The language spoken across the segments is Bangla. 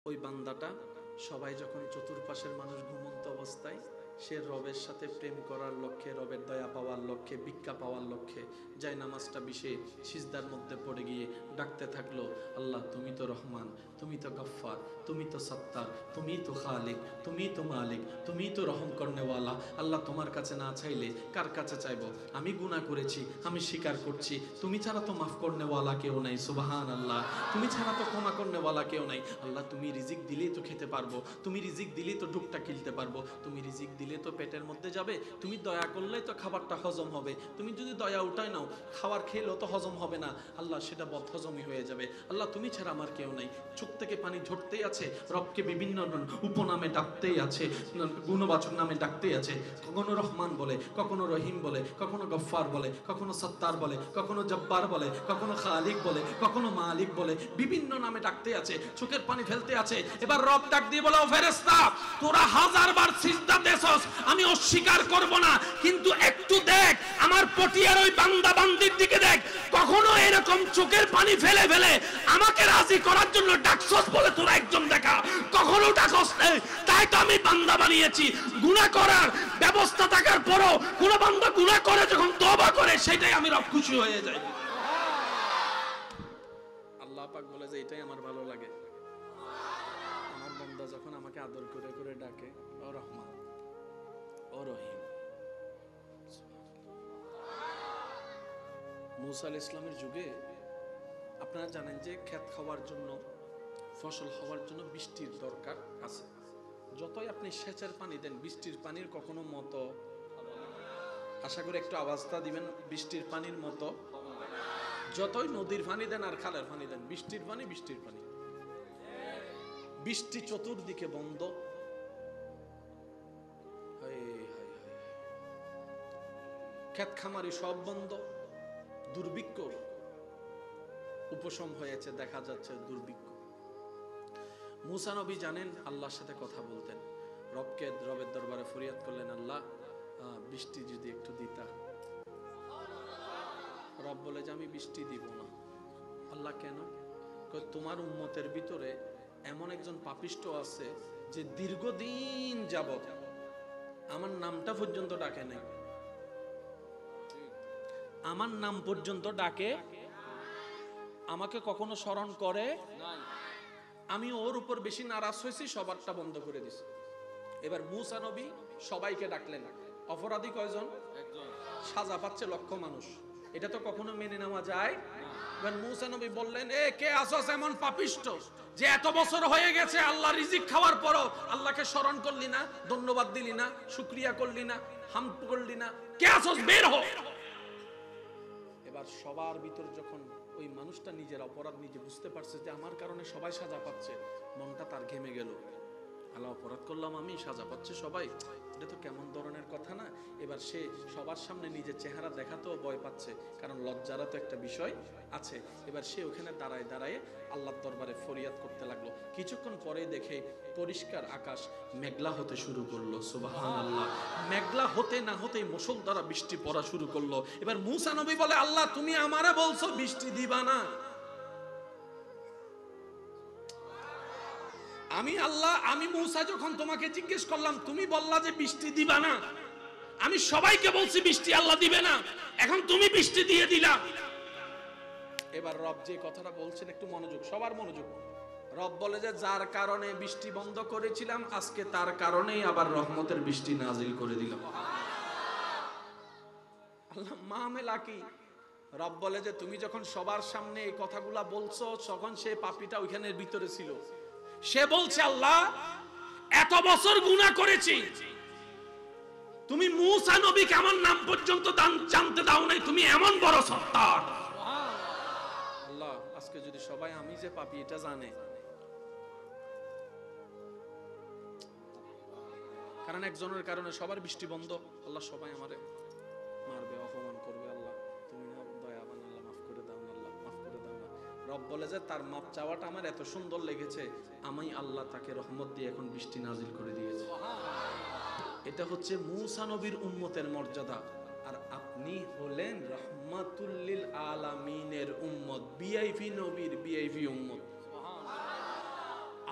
ওই বান্দাটা সবাই যখন চতুর্পাশের মানুষ ঘুমন্ত অবস্থায় সে রবের সাথে প্রেম করার লক্ষ্যে, রবের দয়া পাওয়ার লক্ষ্যে, ভিক্ষা পাওয়ার লক্ষ্যে যায় নামাজটা বিষে সিজদার মধ্যে পড়ে গিয়ে ডাকতে থাকলো, আল্লাহ তুমি তো রহমান, তুমি তো গফফার, তুমি তো সত্তার, তুমি তো খালিক, তুমি তো মালিক, তুমি তো রহম করনেওয়ালা। আল্লাহ তোমার কাছে না চাইলে কার কাছে চাইবো? আমি গুনাহ করেছি, আমি স্বীকার করছি, তুমি ছাড়া তো মাফ করনেওয়ালা কেউ নাই। সুবহান আল্লাহ। তুমি ছাড়া তো ক্ষমা করনেওয়ালা কেউ নাই। আল্লাহ তুমি রিজিক দিলেই তো খেতে পারবো, তুমি রিজিক দিলেই তো ডুকটা কিলতে পারবো, তুমি রিজিক দিলে তো পেটের মধ্যে যাবে, তুমি দয়া করলেই তো খাবারটা হজম হবে, তুমি যদি দয়া উঠাই নাও খাবার খেলেও তো হজম হবে না, আল্লাহ সেটা বদহজমই হয়ে যাবে। আল্লাহ তুমি ছাড়া আমার কেউ নাই। চোখ থেকে পানি ঝরতেই আছে, রবকে বিভিন্ন উপনামে ডাকতেই আছে, গুণবাচক নামে ডাকতেই আছে। কখনো রহমান বলে, কখনো রহিম বলে, কখনো গফফার বলে, কখনো সত্তার বলে, কখনো জব্বার বলে, কখনো খালিক বলে, কখনো মালিক বলে, বিভিন্ন নামে ডাকতে আছে, চোখের পানি ফেলতে আছে। এবার রব ডাক দিয়ে বলে, ও ফেরেশতা, তোরা 1000 বার সিজদা দেছস, আমি অস্বীকার করব না, কিন্তু একটু দেখ আমার পটিয়ার ওই বান্দা বান্দির দিকে দেখ, কখনো এরকম চোখের পানি ফেলে ফেলে আমাকে রাজি করার জন্য ডাকছস বলে তোরা একজন দেখা, কখনো ডাকস নাই। তাই তো আমি বান্দা বানিয়েছি। গুনাহ করার ব্যবস্থা থাকার পরও কোন বান্দা গুনাহ করে যখন তওবা করে, সেটাই আমি রব খুশি হয়ে যাই। আল্লাহ পাক বলে যে এটাই আমার ভালো লাগে, আমার বান্দা যখন আমাকে আদর করে করে ডাকে, ও রহমান, ও রহিম। মুসা আলাইহিস সালামের যুগে আপনারা জানেন যে ক্ষেত খাওয়ার জন্য, ফসল হওয়ার জন্য বৃষ্টির দরকার আছে। যতই আপনি সেচের পানি দেন, বৃষ্টির পানির কখনো মতো, আশা করি একটু আওয়াজটা দিবেন, বৃষ্টির পানির মতো। যতই নদীর পানি দেন আর খালের পানি দেন, বৃষ্টির পানি বৃষ্টির পানি। বৃষ্টি চতুর্দিকে বন্ধ, ক্ষেত খামারি সব বন্ধ, দুর্ভিক্ষ উপশম হয়েছে, দেখা যাচ্ছে দুর্ভিক্ষ। মুসা নবী জানেন আল্লাহর সাথে কথা বলতেন, রবের দরবারে ফরিয়াদ করলেন, আল্লাহ বৃষ্টি যদি একটু দিতা। রব বলে যে আমি বৃষ্টি দিব না। আল্লাহ কেন? তোমার উম্মতের ভিতরে এমন একজন পাপিষ্ট আছে যে দীর্ঘদিন যাবত আমার নামটা পর্যন্ত ডাকে নাই, আমার নাম পর্যন্ত ডাকে, আমাকে কখনো স্মরণ করে নাই। আমি ওর উপর বেশি নারাজ হয়েছি, সবারটা বন্ধ করে দিছি। এবার মুসা নবী সবাইকে ডাকলেন। অপরাধী কয়জন? একজন। সাজা পাচ্ছে লক্ষ মানুষ। এটা তো কখনো মেনে নেওয়া যায় না। এবার মুসা নবী বললেন, এ কে আসস এমন পাপিষ্ট যে এত বছর হয়ে গেছে আল্লাহ রিজিক খাওয়ার পরও আল্লাহকে স্মরণ করলি না, ধন্যবাদ দিলি না, শুকরিয়া করলি না, হামদ করলি না, কে আসস, বের হ। এবার সবার ভিতর যখন ওই মানুষটা নিজের অপরাধ নিজে বুঝতে পারছে যে আমার কারণে সবাই সাজা পাচ্ছে, মনটা তার ঘেমে গেল। আল্লাহ, অপরাধ করলাম আমি, সাজা পাচ্ছে সবাই, এটা তো কেমন ধরনের কথা না। এবার সে সবার সামনে নিজের চেহারা দেখাতেও ভয় পাচ্ছে, কারণ লজ্জারও তো একটা বিষয় আছে। এবার সে ওখানে দাঁড়ায় দাঁড়ায় আল্লাহর দরবারে ফরিয়াদ করতে লাগলো। কিছুক্ষণ পরে দেখে পরিষ্কার আকাশ মেঘলা হতে শুরু করলো। সুবহানাল্লাহ। মেঘলা হতে না হতেই মুষলধারে বৃষ্টি পড়া শুরু করলো। এবার মুসা নবী বলে, আল্লাহ তুমি আমারে বলছো বৃষ্টি দিবা না, আমি মুসা যখন তোমাকে জিজ্ঞেস করলাম তুমি বললা যে বৃষ্টি দিবা না, আমি সবাইকে বলছি বৃষ্টি আল্লাহ দিবে না, এখন তুমি বৃষ্টি দিয়ে দিলা। এবার রব যে কথাটা বলছেন একটু মনোযোগ, সবার মনোযোগ। রব বলে যে যার কারণে বৃষ্টি বন্ধ করেছিলাম আজকে তার কারণেই আবার রহমতের বৃষ্টি নাজিল করে দিলাম। আল্লাহ মামলা কি? রব বলে যে তুমি যখন সবার সামনে এই কথাগুলা বলছো তখন সে পাপীটা ওইখানের ভিতরে ছিল। সে বলছে, আল্লাহ এত বছর গুনাহ করেছি, তুমি মুসা নবীকে আমার নাম পর্যন্ত জানতে দাও নাই, তুমি এমন বড় সত্তার। আল্লাহ আজকে যদি সবাই আমি যে পাপী এটা জানে, কারণ একজনের কারণে সবার বৃষ্টি বন্ধ, আল্লাহ সবাই আমারে মারবে, অপমান করবে, আল্লাহ তুমি না দয়াবান, আল্লাহ মাফ করে দাও না, আল্লাহ মাফ করে দাও না। রব বলে যে তার মাপ চাওয়াটা আমার এত সুন্দর লেগেছে, আমি আল্লাহ তাকে রহমত দিয়ে এখন বৃষ্টি নাজিল করে দিয়েছি। এটা হচ্ছে মুসা নবীর উম্মতের মর্যাদা। আর আপনি হলেন রাহমাতুল লিল আলামিনের উম্মত, ভিআইপি নবীর ভিআইপি উম্মত।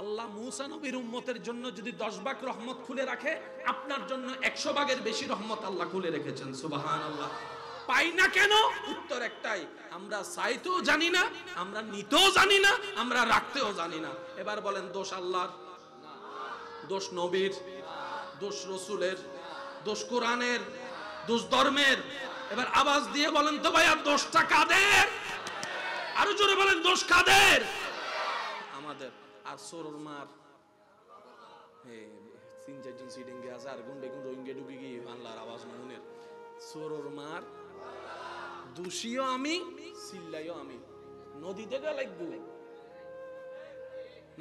আল্লাহ মূসা নবীর উম্মতের জন্য যদি 10 ভাগ রহমত খুলে রাখে, আপনার জন্য 100 ভাগের বেশি রহমত আল্লাহ খুলে রেখেছেন। সুবহানাল্লাহ। পাই না কেন? উত্তর একটাই, আমরা চাইতেও জানি না, আমরা নিতেও জানি না, আমরা রাখতেও জানি না। এবার বলেন, দোষ আল্লাহর, দোষ নবীর, দোষ রসুলের, দোষ কোরআনের, দোষ ধর্মের? এবার আওয়াজ দিয়ে বলেন তো ভাইয়া, দোষটা কাদের? আরো জোরে বলেন, দোষ কাদের? আমাদের। আর সরর মার তিন চারজন সিডিংগে আছে, আর গুন্ডে গুন্ডে ইঙ্গে ঢুকে গিয়ে বাংলার আওয়াজ মনের সরর মার দোষীও আমি, সিল্লাইও আমি। নদী থেকে লাগবো,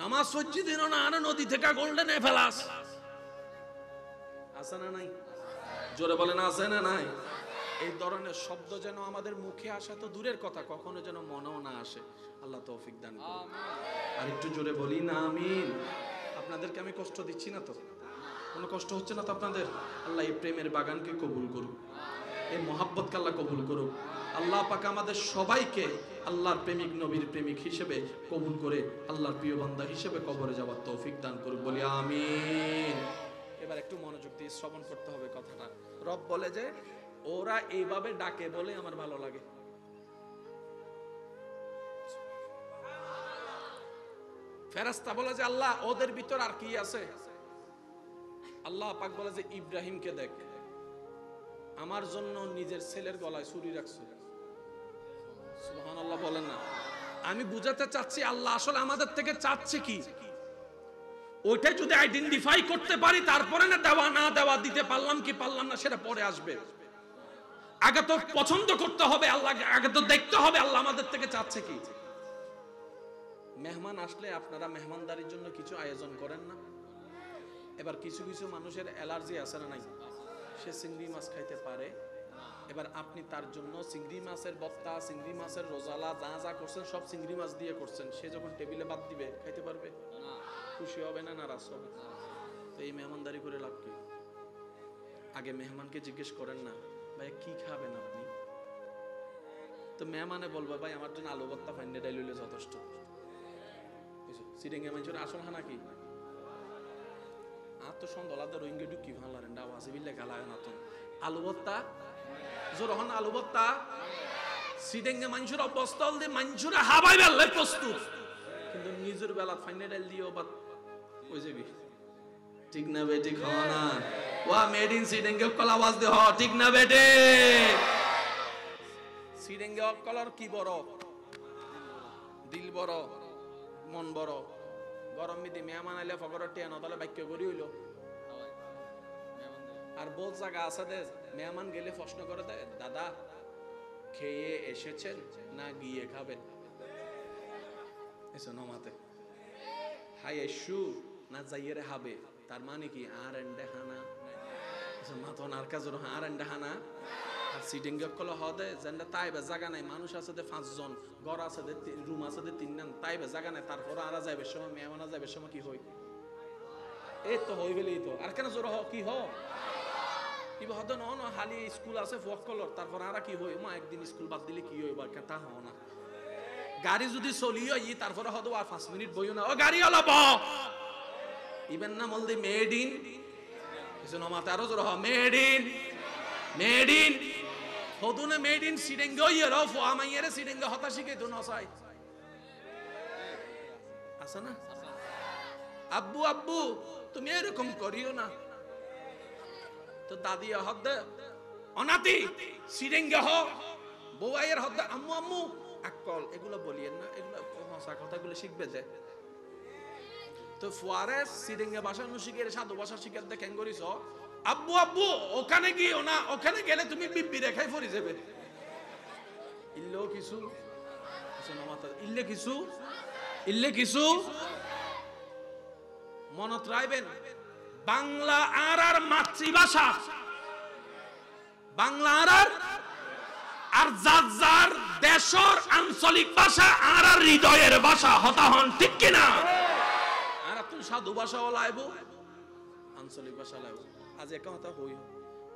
নামাজ সচ্ছি দিন না, আর নদী থেকে গোল্ডেন ফেলাস আছে না নাই? জোরে বলেন, আছে না নাই? এই ধরনের শব্দ যেন আমাদের মুখে আসা তো দূরের কথা, কখনো যেন মনেও না আসে। আল্লাহ তৌফিক দান করুন। আর একটু জোরে বলি না আমিন। আপনাদেরকে আমি কষ্ট দিচ্ছি না তো? কোনো কষ্ট হচ্ছে না তো আপনাদের? আল্লাহ এই প্রেমের বাগানকে কবুল করুক, এই মহাব্বতকে আল্লাহ কবুল করুক। আল্লাহ পাক আমাদের সবাইকে আল্লাহর প্রেমিক, নবীর প্রেমিক হিসেবে কবুল করে আল্লাহর প্রিয় বান্দা হিসেবে কবরে যাওয়ার তৌফিক দান করুক, বলি আমিন। এবার একটু মনোযোগ দিয়ে শ্রবণ করতে হবে কথাটা। রব বলে যে ওরা এইভাবে ডাকে বলে আমার ভালো লাগে। ফেরেশতা বলে যে আল্লাহ ওদের ভিতর আর কি আছে? আল্লাহ পাক বলে যে ইব্রাহিমকে দেখ, আমার জন্য নিজের ছেলের গলায় ছুরি রাখছে। সুবহানাল্লাহ বলেন না? আমি বুঝাতে চাচ্ছি আল্লাহ আসলে আমাদের থেকে চাচ্ছে কি, ওইটা যদি আইডেন্টিফাই করতে পারি, তারপরে না দেওয়া না দেওয়া, দিতে পারলাম কি পারলাম না সেটা পরে আসবে। আগে তো পছন্দ করতে হবে আল্লাহ, আগে তো দেখতে হবে আল্লাহ আমাদের থেকে চাচ্ছে কি। মেহমান আসলে আপনারা মেহমানদারির জন্য কিছু আয়োজন করেন না? এবার কিছু কিছু মানুষের অ্যালার্জি আছে না নাই? সে চিংড়ি মাছ খাইতে পারে, এবার আপনি তার জন্য চিংড়ি মাছের বত্তা, চিংড়ি মাছের রোজালা যা যা করছেন সব চিংড়ি মাছ দিয়ে করছেন, সে যখন টেবিলে বাদ দিবে খাইতে পারবে? খুশি হবে না, নারাজ হবে? তো এই মেহমানদারি করে লাভ কি? আগে মেহমানকে জিজ্ঞেস করেন না ভাই কি খাবেন আপনি? তো মেহমানে বলবে ভাই আমার জন্য আলু ভর্তা ফাইন্ডে ডাইল হইলে যথেষ্ট। সিরিঙ্গে মানুষের আসল খানা কি? আর তো সন্ধ্যা রোহিঙ্গে ঢুকি ভালো ডাও আছে বিল্লে গালা না তো আলু ভর্তা যখন আলু ভর্তা সিরিঙ্গে মানুষের অবস্থা দিয়ে মানুষের হাবাই বেলায় প্রস্তুত, কিন্তু নিজের বেলা ফাইন্ডে ডাইল দিও বা ওই যাবি। ঠিক না বেটি? খাওয়া ওয়া মেড ইন সিরিঙ্গে কল আওয়াজ দে হ, ঠিক না বেটে? সিরিঙ্গে কলর কি বড়? দিল বড়, মন বড়। গরম মিদি মেহমান আইলে ফগরের টিয়া নদলে বাক্য করি হইল। আর বহুত জায়গা আছে দে মেহমান গেলে প্রশ্ন করে দেয়, দাদা খেয়ে এসেছেন না গিয়ে খাবেন? এসো নমাতে হাই এসু না যাইয়ে হাবে, তার মানে কি আর এন্ডে হানা মাথন আর কাজ আর এন্ডে হানা। আর সিটিং কল হদে যেন তাইবে জায়গা নাই, মানুষ আছে দে 5 জন, ঘর আছে দে রুম আছে দে 3 জন, তাইবে জায়গা নাই, তারপর আর যাইবে সময় মেহমানা যাইবে সময় কি হই? এই তো হই গেলেই তো আর কেন জোর কি হ কি হদ ন হালি স্কুল আছে ফক কলর, তারপর আর কি হই মা একদিন স্কুল বাদ দিলে কি হইব? তা হ না, গাড়ি যদি চলিও ই তারপরে হদ আর 5 মিনিট বইও না, ও গাড়ি অলপ ইভেন না মলদি মেড ইন কিছু নমাতে আরো জোর হ মেড ইন মেড ইন হদুনে মেড ইন সিডেঙ্গে ইয়েরো ফো আমাইয়েরে সিডেঙ্গে হতাশিকে তো নসাই আছে না? আব্বু আব্বু তুমি এরকম করিও না। তো দাদি হদ অনাতি সিডেঙ্গে হ, বউয়ের হদ আম্মু আম্মু আকল, এগুলো বলিয়েন না, এগুলো ভাষা কথাগুলো শিখবে যে। তো ফুয়ারে সিডেঙ্গে ভাষা শিখে সাধু ভাষা শিখে দেখেন করিস আব্বু আব্বু ওখানে গিয়েও না, ওখানে গেলে তুমি বিব্বি রেখাই ফরি যাবে। ইল্লো কিছু ইল্লে কিছু ইল্লে কিছু মনত রাখবেন, বাংলা আর মাতৃভাষা, বাংলা আর যার যার দেশের আঞ্চলিক ভাষা আর হৃদয়ের ভাষা হতা হন, ঠিক কিনা? আর তুই সাধু ভাষাও লাইব, আঞ্চলিক ভাষা লাইব। আজ এক কথা হই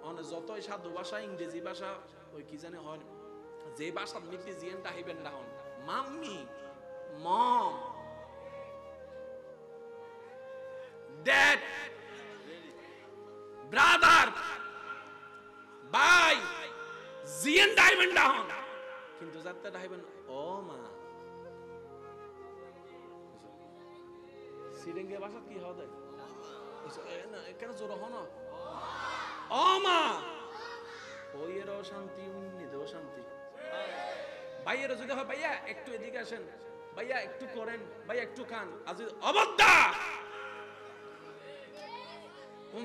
অনেক যতই সাধু ভাষা ইংরেজি ভাষা ওই কি জানে হয়, যে ভাষা মিটি জিয়ানটা হইবেন না হন মাম্মি মম ড্যাড, ব্রাদার, ভাই, জিএন ডাইমন্ড ডাউন, কিন্তু যাতে ডাইবেন ও মা সিরিঙ্গে ভাষা কি হবে কেন জোর হন ও মা ওইয়ের শান্তি উন্নিতেও শান্তি। ভাইয়ের যদি হয় ভাইয়া একটু এদিকে আসেন, ভাইয়া একটু করেন, ভাইয়া একটু খান, আজ অবদ্ধা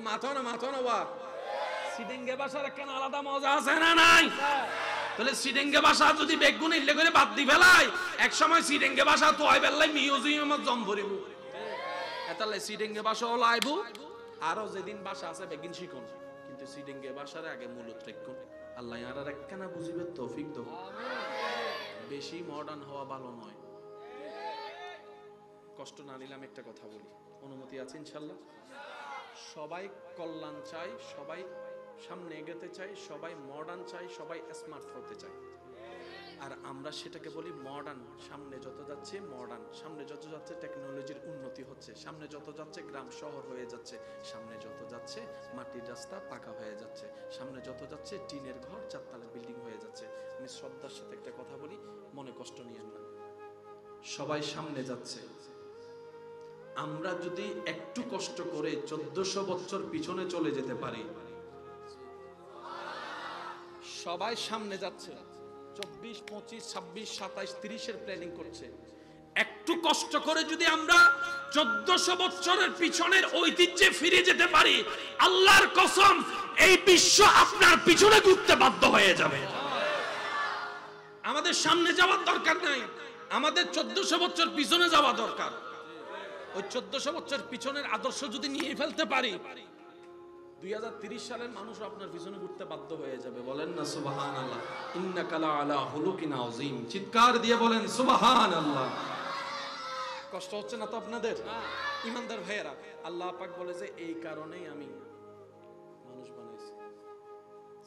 মাথো না বা সিডিঙ্গে ভাষার কেন আলাদা মজা আছে না নাই? তাহলে সিডিঙ্গে ভাষা যদি বেগুন ইল্লে করে বাদ দি ফেলাই এক সময় সিডিঙ্গে ভাষা তো হয় বেলাই মিউজিয়ামত জম ভরিব এতালে সিডিঙ্গে ভাষা হলো আইবু আরো যেদিন ভাষা আছে বেগিন শিখুন, কিন্তু সিডিঙ্গে ভাষার আগে মূলত রেখুন। আল্লাহ আর একখানা বুঝিবে তৌফিক দাও। বেশি মডার্ন হওয়া ভালো নয়। কষ্ট না নিলাম একটা কথা বলি, অনুমতি আছে ইনশাল্লাহ? সবাই কল্যাণ চাই, সবাই সামনে এগোতে চাই, সবাই মডার্ন চাই, সবাই স্মার্ট হতে চাই। আর আমরা সেটাকে বলি মডার্ন। সামনে যত যাচ্ছে মডার্ন, সামনে যত যাচ্ছে টেকনোলজির উন্নতি হচ্ছে, সামনে যত যাচ্ছে গ্রাম শহর হয়ে যাচ্ছে, সামনে যত যাচ্ছে মাটির রাস্তা পাকা হয়ে যাচ্ছে, সামনে যত যাচ্ছে টিনের ঘর চারতলা বিল্ডিং হয়ে যাচ্ছে। আমি শ্রদ্ধার সাথে একটা কথা বলি, মনে কষ্ট নিয়েন না। সবাই সামনে যাচ্ছে, আমরা যদি একটু কষ্ট করে 1400 বছর পিছনে চলে যেতে পারি। সবাই সামনে যাচ্ছে, 24, 25, 26, 27, 30 এর প্ল্যানিং করছে। একটু কষ্ট করে যদি আমরা 1400 বছরের পিছনের ঐতিহ্যে ফিরে যেতে পারি, আল্লাহর কসম এই বিশ্ব আপনার পিছনে ঘুরতে বাধ্য হয়ে যাবে। আমাদের সামনে যাওয়ার দরকার নাই, আমাদের 1400 বছর পিছনে যাওয়া দরকার। ওই 1400 বছর পিছনের আদর্শ যদি নিয়ে ফেলতে পারি, 2030 সালের মানুষ আপনার পিছনে ঘুরতে বাধ্য হয়ে যাবে। বলেন না সুবহানাল্লাহ। ইন্নাকা লাআলা খুলুকিন আযীম। চিৎকার দিয়ে বলেন সুবহানাল্লাহ। কষ্ট হচ্ছে না তো আপনাদের? ইমানদার ভাইয়েরা, আল্লাহ পাক বলে যে এই কারণেই আমি মানুষ বানাইছি।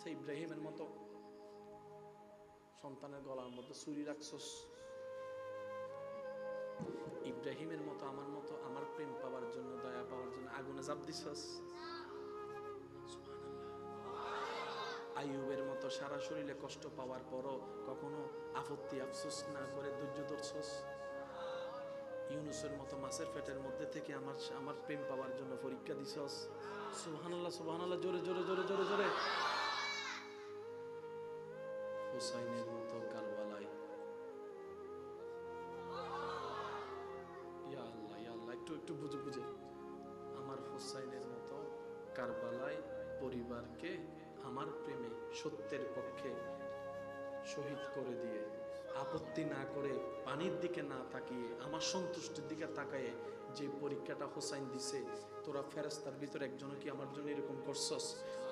সেই ইব্রাহিমের মতো সন্তানের গলার মধ্যে ছুরি রাখছস, ইব্রাহিমের মতো আমার প্রেম পাওয়ার জন্য, দয়া পাওয়ার জন্য আগুনে ঝাঁপ দিছস। আইয়ুবের মতো সারা শরীরে কষ্ট পাওয়ার পরও কখনো আপত্তি আফসোস না করে ধৈর্য ধরছস। ইউনুসের মতো মাছের পেটের মধ্যে থেকে আমার প্রেম পাওয়ার জন্য পরীক্ষা দিছস। সুবহানাল্লাহ সুবহানাল্লাহ, জোরে জোরে জোরে জোরে জোরে। হুসাইনের মতো কারবালায়, ইয়া আল্লাহ ইয়া আল্লাহ, একটু বুঝে আমার হুসাইনের মতো কারবালায় পরিবারকে আমার প্রেমে সত্যের পক্ষে শহীদ করে দিয়ে, আপত্তি না করে, পানির দিকে না তাকিয়ে, আমার সন্তুষ্টির দিকে তাকায়ে যে পরীক্ষাটা হোসাইন দিছে, তোরা ফেরেশতার ভিতরে একজনও কি আমার জন্য এরকম করছস?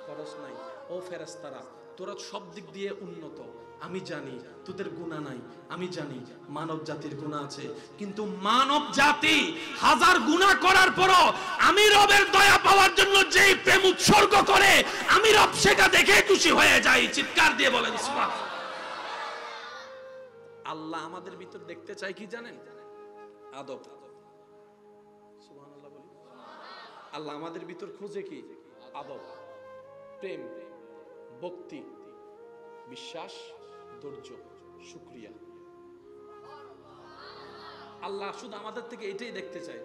করস নাই। ও ফেরেশতারা, তোরা সব দিক দিয়ে উন্নত, আমি জানি তোদের গুনাহ নাই, আমি জানি মানব জাতির গুনাহ আছে, কিন্তু মানব জাতি হাজার গুনাহ করার পরও আমি রবের দয়া পাওয়ার জন্য যেই প্রেম উৎসর্গ করে, আমি রব সেটা দেখে খুশি হয়ে যাই। চিৎকার দিয়ে বলেন সুবহানাল্লাহ। আল্লাহ আমাদের ভিতর দেখতে চাই কি জানেন? আদব। সুবহানাল্লাহ বলি। আল্লাহ আমাদের ভিতর খুঁজে কি? আদব, প্রেম, ভক্তি, বিশ্বাস, ধৈর্য, শুকরিয়া। আল্লাহ শুধু আমাদের থেকে এটাই দেখতে চায়।